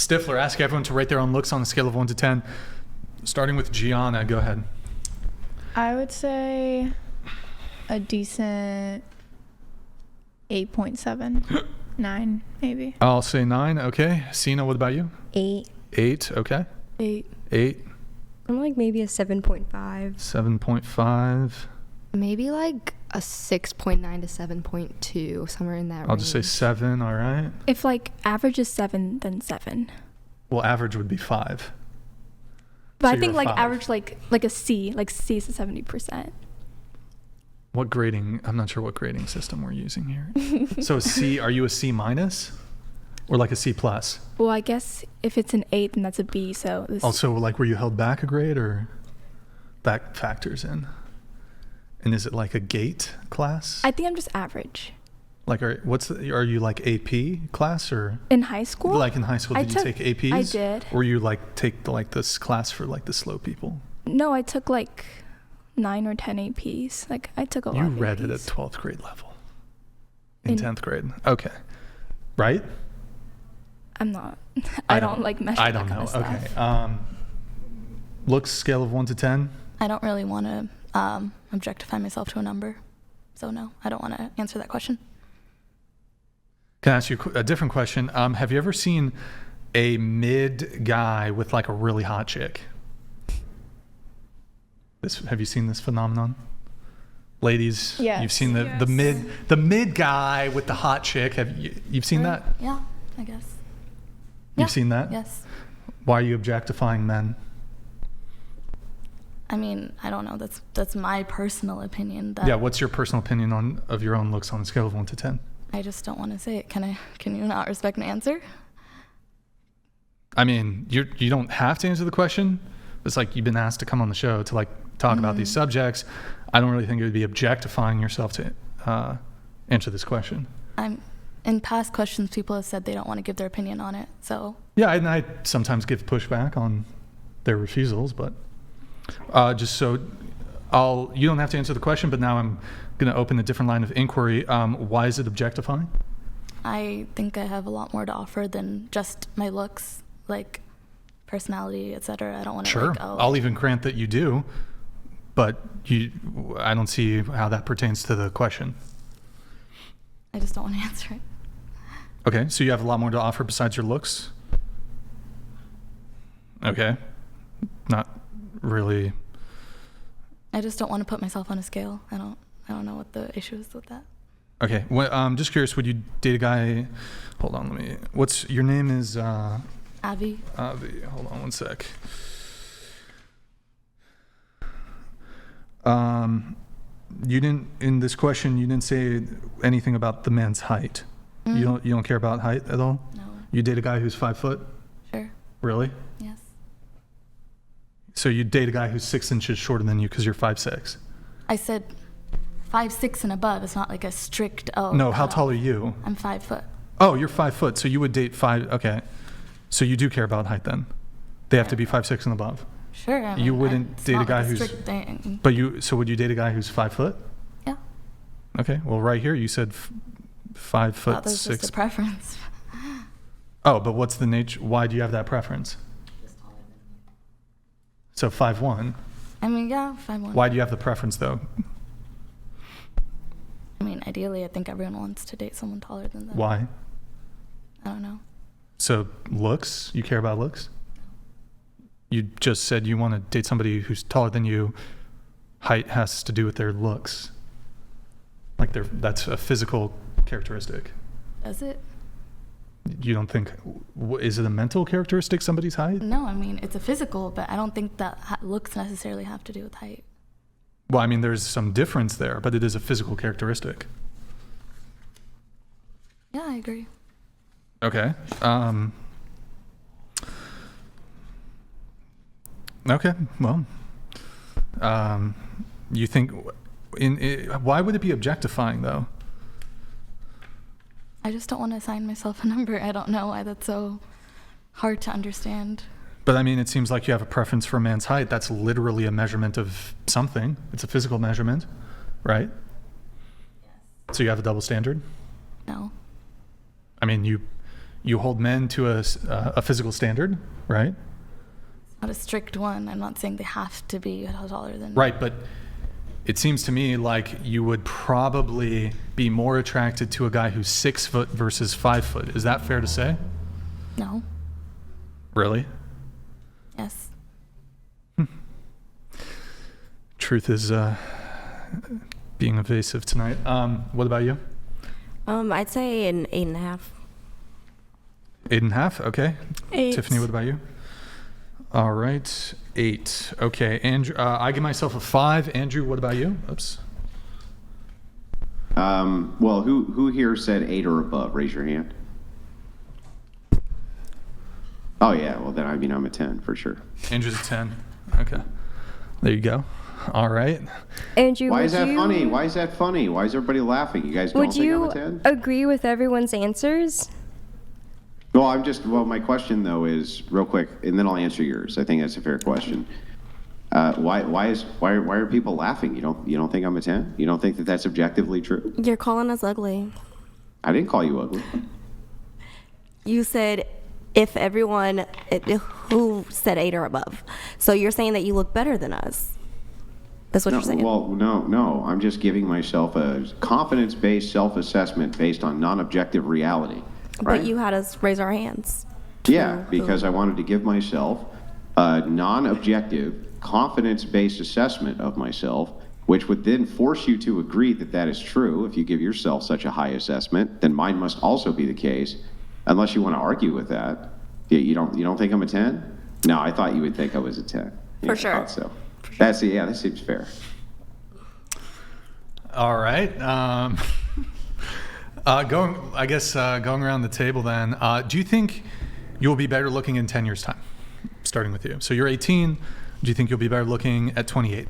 Stifler, ask everyone to rate their own looks on a scale of 1 to 10. Starting with Gianna, go ahead. I would say a decent 8.7. 9, maybe. I'll say 9. Okay. Sina, what about you? 8. 8. Okay. 8. I'm like maybe a 7.5. 7.5. Maybe like a 6.9 to 7.2, somewhere in that range. I'll just say 7. All right. If like average is 7, then 7. Well, average would be 5. But So I think you're a like 5. average like a C, like C is a 70%. What grading? I'm not sure what grading system we're using here. So C, are you a C minus or like a C plus? Well, I guess if it's an 8, then that's a B. So this Also, like, were you held back a grade or back factors in? And is it like a GATE class? I think I'm just average. Like, are you like AP class or? In high school? Like in high school, did you take APs? I did. Or you like take this class for like the slow people? No, I took like 9 or 10 APs. Like I took a lot. You of read APs. it at 12th grade level. In 10th grade. Okay. Right? I'm not. I don't like measure I that don't kind know. of stuff. Okay. Looks scale of 1 to 10. I don't really want to objectify myself to a number. So no, I don't want to answer that question. Can I ask you a different question? Have you ever seen a mid guy with like a really hot chick? Have you seen this phenomenon? Ladies, Yes. you've seen the mid guy with the hot chick. You've seen that? Yeah, I guess. You've Yeah. seen that? Yes. Why are you objectifying men? I mean, I don't know. That's my personal opinion. Yeah, what's your personal opinion of your own looks on a scale of 1 to 10? I just don't want to say it. Can you not respect my answer? I mean, you don't have to answer the question. It's like you've been asked to come on the show to like talk about these subjects. I don't really think it would be objectifying yourself to answer this question. In past questions, people have said they don't want to give their opinion on it. So Yeah, and I sometimes give pushback on their refusals, but just so you don't have to answer the question, but now I'm going to open a different line of inquiry. Why is it objectifying? I think I have a lot more to offer than just my looks, like personality, etc. I don't want to Sure. I'll even grant that you do, but I don't see how that pertains to the question. I just don't want to answer it. Okay, so you have a lot more to offer besides your looks? Okay. Not really. I just don't want to put myself on a scale. I don't know what the issue is with that. Okay. Well, just curious, would you date a guy? Hold on, what's your name is Avi. Avi. Hold on one sec. You didn't, in this question, you didn't say anything about the man's height. You don't care about height at all? No. You date a guy who's 5 foot? Sure. Really? Yes. So you date a guy who's 6 inches shorter than you because you're 5'6"? I said 5'6" and above. It's not like a strict. No, how tall are you? I'm 5 foot. Oh, you're 5 foot, so you would date 5. Okay, so you do care about height then? They have to be 5'6" and above. Sure. I mean, You wouldn't it's date a not guy like who's. strict thing. But so would you date a guy who's 5 foot? Yeah. Okay, well right here you said 5 foot That was 6. just a preference. Oh, but what's the nature? Why do you have that preference? So 5'1". I mean, yeah, 5'1". Why do you have the preference though? I mean, ideally, I think everyone wants to date someone taller than them. Why? I don't know. So looks? You care about looks? You just said you want to date somebody who's taller than you. Height has to do with their looks. Like that's a physical characteristic. Does it? You don't think, is it a mental characteristic, somebody's height? No, I mean, it's a physical, but I don't think that looks necessarily have to do with height. Well, I mean, there's some difference there, but it is a physical characteristic. Yeah, I agree. Okay. Okay, well, you think, why would it be objectifying though? I just don't want to assign myself a number. I don't know why that's so hard to understand. But I mean, it seems like you have a preference for a man's height. That's literally a measurement of something. It's a physical measurement, right? Yes. So you have a double standard? No. I mean, you hold men to a physical standard, right? Not a strict one. I'm not saying they have to be taller than. Right, but it seems to me like you would probably be more attracted to a guy who's 6 foot versus 5 foot. Is that fair to say? No. Really? Yes. Truth is being evasive tonight. What about you? I'd say an 8.5. 8.5. Okay. 8. Tiffany, what about you? All right, 8. Okay, Andrew. I give myself a 5. Andrew, what about you? Oops. Well, who here said 8 or above? Raise your hand. Oh yeah. Well, then I'm a 10 for sure. Andrew's a 10. Okay. There you go. All right. Andrew, Why would is that you, funny? Why is that funny? Why is everybody laughing? You guys don't Would think I'm you a 10? agree with everyone's answers? Well, my question though is real quick, and then I'll answer yours. I think that's a fair question. Why are people laughing? You don't think I'm a 10? You don't think that that's objectively true? You're calling us ugly. I didn't call you ugly. You said if everyone who said 8 or above. So you're saying that you look better than us. That's what No, you're saying. well, no. I'm just giving myself a confidence-based self-assessment based on non-objective reality. But you had us raise our hands. Yeah, because I wanted to give myself a non-objective, confidence-based assessment of myself, which would then force you to agree that that is true. If you give yourself such a high assessment, then mine must also be the case, unless you want to argue with that. You don't think I'm a 10? No, I thought you would think I was a 10. For sure. I thought so. That seems fair. All right. Going around the table then, do you think you'll be better looking in 10 years' time? Starting with you. So you're 18. Do you think you'll be better looking at 28?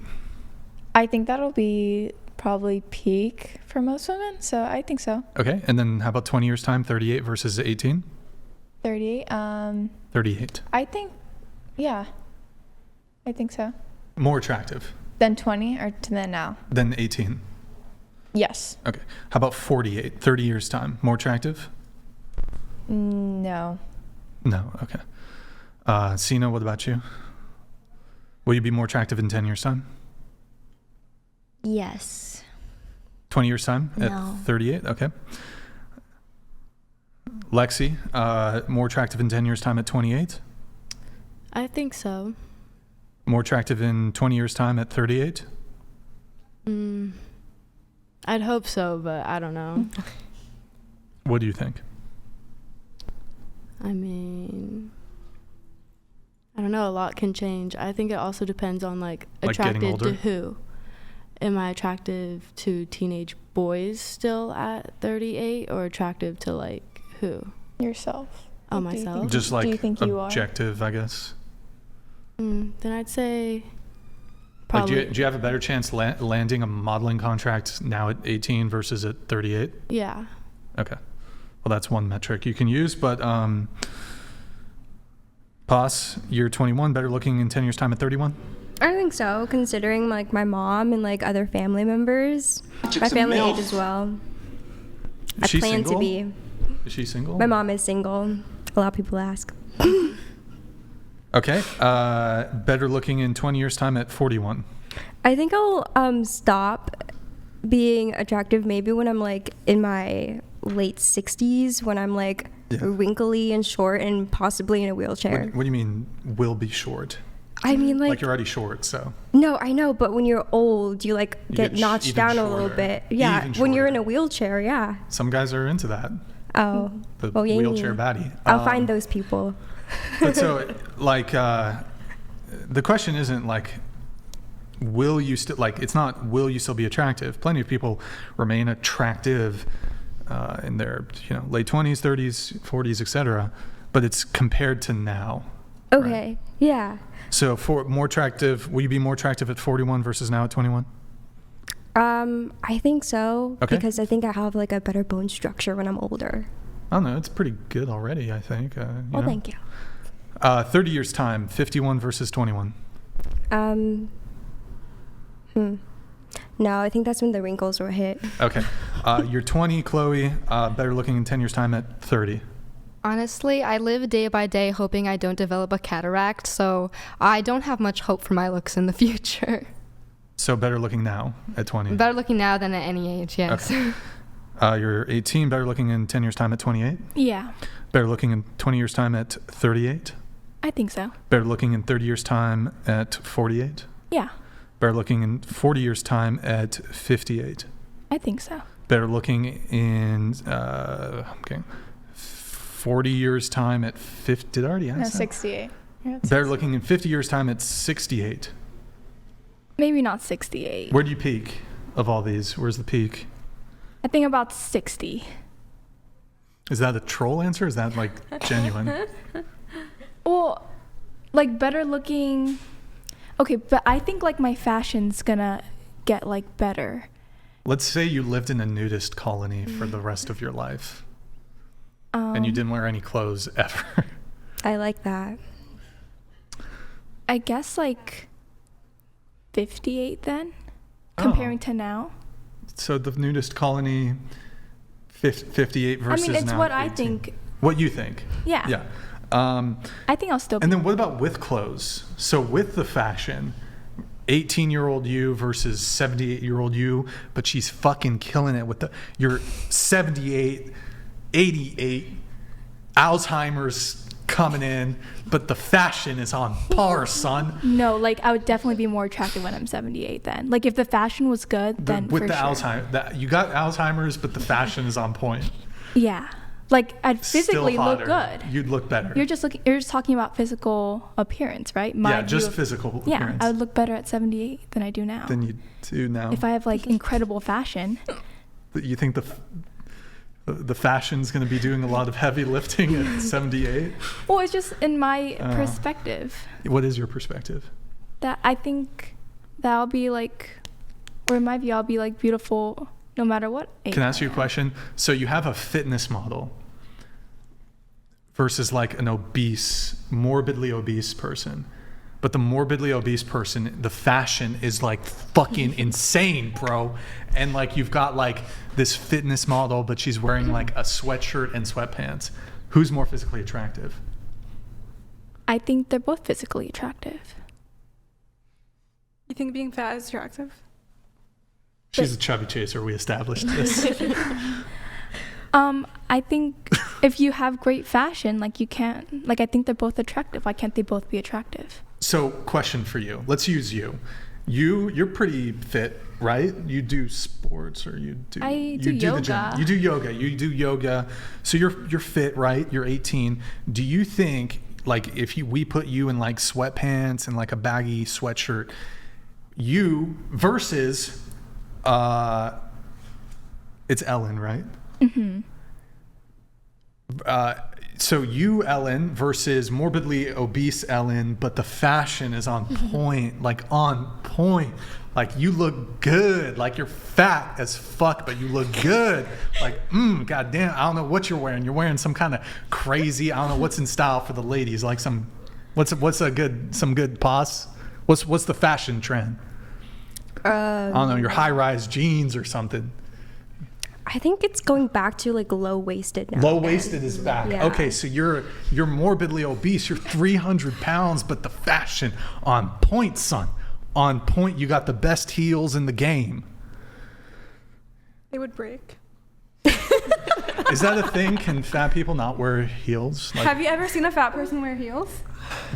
I think that'll be probably peak for most women, so I think so. Okay. And then how about 20 years' time, 38 versus 18? 38. 38. I think, yeah. I think so. More attractive Then 20 or to then now? than 18? Yes. Okay. How about 48, 30 years' time? More attractive? No. No. Okay. Sina, what about you? Will you be more attractive in 10 years' time? Yes. 20 years' time at No. 38? Okay. Lexi, more attractive in 10 years' time at 28? I think so. More attractive in 20 years' time at 38? I'd hope so, but I don't know. What do you think? I mean, I don't know. A lot can change. I think it also depends on Like getting attracted older? to who. Am I attractive to teenage boys still at 38, or attractive to like who? Yourself. Oh, Like, do you myself? think- Just do you like think you are? objective, I guess. Then I'd say Like, probably. do you have a better chance landing a modeling contract now at 18 versus at 38? Yeah. Okay. Well, that's one metric you can use, but Paz, you're 21, better looking in 10 years' time at 31? I think so, considering like my mom and like other family members. My family age as well. Is I she plan single? to be. Is she single? My mom is single. A lot of people ask. Okay. Better looking in 20 years' time at 41. I think I'll stop being attractive maybe when I'm like in my late 60s, when I'm like wrinkly and short and possibly in a wheelchair. What do you mean will be short? I mean Like like you're already short, so. no, I know, but when you're old, you like You get get notched even down a little shorter. bit. Yeah, Even when you're in shorter. a wheelchair, yeah. Some guys are into that. Oh, The well, yeah, wheelchair baddie. I'll find those people. But so, like, the question isn't like, will you still, like, it's not, will you still be attractive? Plenty of people remain attractive in their, late 20s, 30s, 40s, etc. But it's compared to now. Okay, yeah. So for more attractive, will you be more attractive at 41 versus now at 21? I think so, Okay. because I think I have like a better bone structure when I'm older. I don't know. It's pretty good already, I think. Well, thank you. 30 years time, 51 versus 21. No, I think that's when the wrinkles were hit. Okay. You're 20, Chloe. Better looking in 10 years time at 30. Honestly, I live day by day hoping I don't develop a cataract, so I don't have much hope for my looks in the future. So better looking now at 20. Better looking now than at any age, yes. Okay. You're 18, better looking in 10 years' time at 28? Yeah, Better looking in 20 years' time at 38? I think so. Better looking in 30 years' time at 48? Yeah, Better looking in 40 years' time at 58? I think so. Better looking in 40 years' time at 50? Did I already ask No, that? 68. Yeah, it's Better 68. looking in 50 years' time at 68? Maybe not 68. Where do you peak of all these? Where's the peak? I think about 60. Is that a troll answer? Is that like genuine? Well, like better looking. Okay, but I think like my fashion's gonna get like better. Let's say you lived in a nudist colony for the rest of your life and you didn't wear any clothes ever. I like that. I guess like 58 then, Oh. comparing to now. So the nudist colony, 58 I versus mean, it's now what I 18. think. What you think? Yeah. Yeah. I think I'll still be. And then what about with clothes? So with the fashion, 18-year-old you versus 78-year-old you, but she's fucking killing it with you're 78, 88, Alzheimer's coming in, but the fashion is on par, son. No, like I would definitely be more attractive when I'm 78 then. Like if the fashion was good, then With for the sure. Alzheimer's, you got Alzheimer's, but the fashion is on point. Yeah. Like I'd Still physically look hotter. good. You'd look better. You're just talking about physical appearance, right? yeah, view just of- physical Yeah, appearance. I would look better at 78 than I do now. than you do now. If I have like incredible fashion. You think the fashion's going to be doing a lot of heavy lifting at 78? Well, it's just in my perspective What is your perspective? that I think that I'll be like, or in my view, I'll be like beautiful no matter what age. Can I ask you a question? So you have a fitness model versus like an obese, morbidly obese person. But the morbidly obese person, the fashion is like fucking insane, bro. And like you've got like this fitness model, but she's wearing like a sweatshirt and sweatpants. Who's more physically attractive? I think they're both physically attractive. You think being fat is attractive? She's a chubby chaser. We established this. I think if you have great fashion, like you can't, like I think they're both attractive. Why can't they both be attractive? So, question for you. Let's use you. You're pretty fit, right? You do sports, or you do. I do the gym. yoga. You do yoga. You do yoga. So you're fit, right? You're 18. Do you think like if we put you in like sweatpants and like a baggy sweatshirt, you versus it's Ellen, right? Mm-hmm. So you, Ellen, versus morbidly obese Ellen, but the fashion is on point, like on point. Like you look good, like you're fat as fuck, but you look good. Like, goddamn, I don't know what you're wearing. You're wearing some kind of crazy, I don't know what's in style for the ladies. Like some good pos? What's the fashion trend? I don't know, your high-rise jeans or something. I think it's going back to like low-waisted now. Low-waisted is back. Yeah. Okay, so you're morbidly obese. You're 300 pounds, but the fashion on point, son. On point. You got the best heels in the game. They would break. Is that a thing? Can fat people not wear heels? Like, Have you ever seen a fat person wear heels?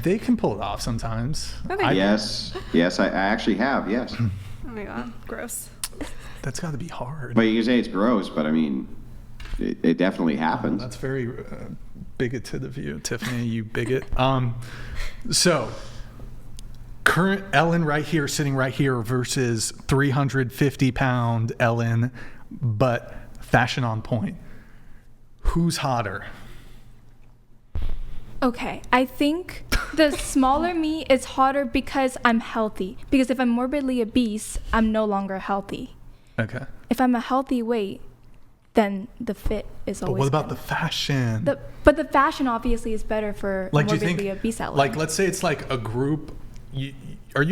they can pull it off sometimes. No, they Yes, I actually have, yes. Oh my god, gross. That's got to be hard. But you can say it's gross, but I mean, it definitely happens. That's very bigoted of you, Tiffany, you bigot. So, current Ellen right here, sitting right here, versus 350-pound Ellen, but fashion on point. Who's hotter? Okay, I think the smaller me is hotter because I'm healthy. Because if I'm morbidly obese, I'm no longer healthy. Okay. If I'm a healthy weight, then the fit is But always what about better. the fashion? But the fashion obviously is better for Like, do you morbidly think, obese Ellen. like, let's say it's like a group. You're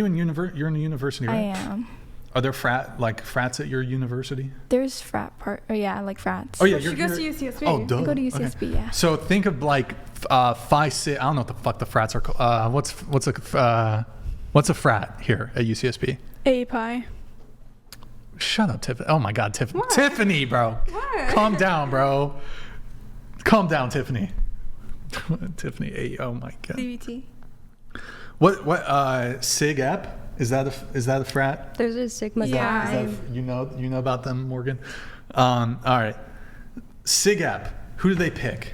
in a university, I right? am. Are there frats at your university? There's frat part. Oh yeah, like frats. Oh yeah, She goes to UCSB. Oh, duh. I go to Okay. UCSB. Yeah. So think of like Phi Sig. I don't know what the fuck the frats are called. What's a frat here at UCSB? API. Shut up, Tiffany. Oh my God, Tiffany. What? Tiffany, bro. What? Calm down, bro. Calm down, Tiffany. Tiffany. Oh my God. CBT. What? Sig Ep? Is that a frat? There's a Sigma Yeah. Chi. You know about them, Morgan? All right. Sig Ep. Who do they pick?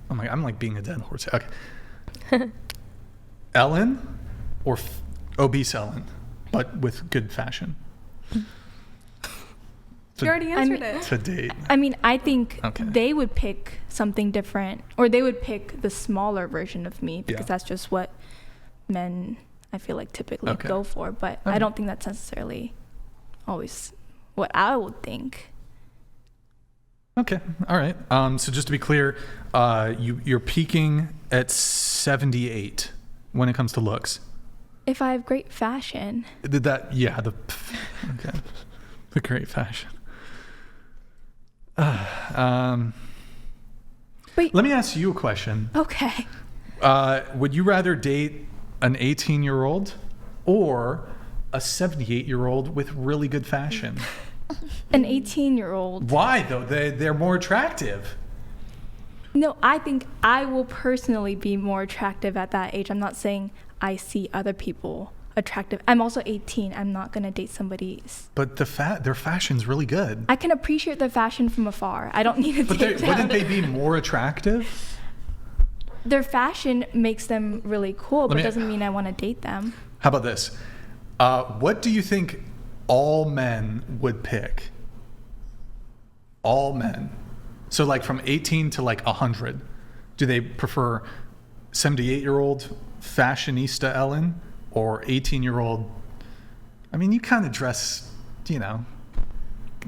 Oh my! I'm like being a dead horse. Okay. Ellen or obese Ellen, but with good fashion. You already answered it. To date. I mean, I think Okay. they would pick something different, or they would pick the smaller version of me because Yeah. that's just what men, I feel like, typically Okay. go for. But Okay. I don't think that's necessarily always what I would think. Okay. All right. So just to be clear, you're peaking at 78 when it comes to looks. If I have great fashion. Did that? Yeah. Okay. The great fashion. Wait. Let me ask you a question. Okay. Would you rather date an 18-year-old or a 78-year-old with really good fashion? An 18-year-old. Why though? They're more attractive. No, I think I will personally be more attractive at that age. I'm not saying I see other people attractive. I'm also 18. I'm not going to date somebody. But their fashion's really good. I can appreciate their fashion from afar. I don't need to But date them. wouldn't they be more attractive? Their fashion makes them really cool, but me- doesn't mean I want to date them. How about this? What do you think all men would pick? All men. So like from 18 to like 100. Do they prefer 78-year-old fashionista Ellen or 18-year-old? I mean, you kind of dress,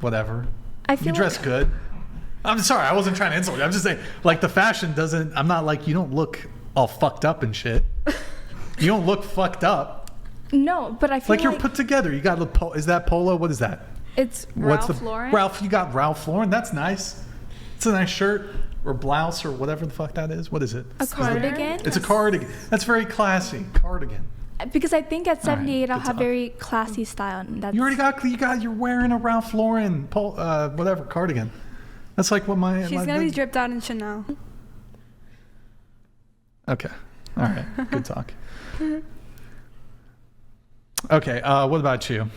whatever. I feel You dress like, good. I'm sorry, I wasn't trying to insult you. I'm just saying, like, the fashion doesn't, I'm not like, you don't look all fucked up and shit. You don't look fucked up. No, but I feel Like you're put together. You got is that polo? What is that? it's What's Ralph Lauren. Ralph, you got Ralph Lauren. That's nice. It's a nice shirt or blouse or whatever the fuck that is. What is it? A cardigan. It's a cardigan. That's very classy. Cardigan. Because I think at 78 I'll good have talk. very classy style, and that's You already you're wearing a Ralph Lauren whatever cardigan. That's like what my She's gonna be dripped out in Chanel. Okay. All right. Good talk. Okay. What about you?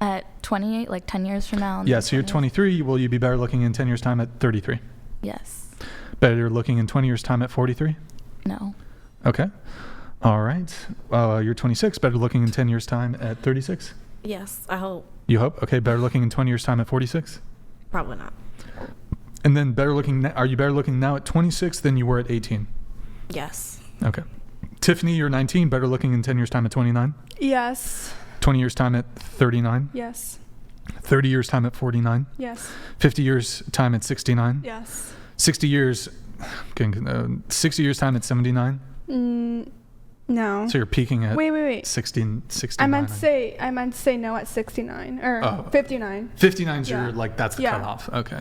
At 28, like 10 years from now. in Yeah. my So you're 20s. 23. Will you be better looking in 10 years' time at 33? Yes. Better looking in 20 years' time at 43? No. Okay. All right. You're 26. Better looking in 10 years' time at 36? Yes, I hope. You hope? Okay. Better looking in 20 years' time at 46? Probably not. And then are you better looking now at 26 than you were at 18? Yes. Okay. Tiffany, you're 19. Better looking in 10 years' time at 29? Yes. 20 years' time at 39? Yes. 30 years' time at 49? Yes. 50 years' time at 69? Yes. 60 years 60 years' time at 79? No. So you're peaking at Wait. 69. I meant to say no at 69 or Oh. 59. 59's Yeah. your, like, that's the Yeah. cutoff. Okay.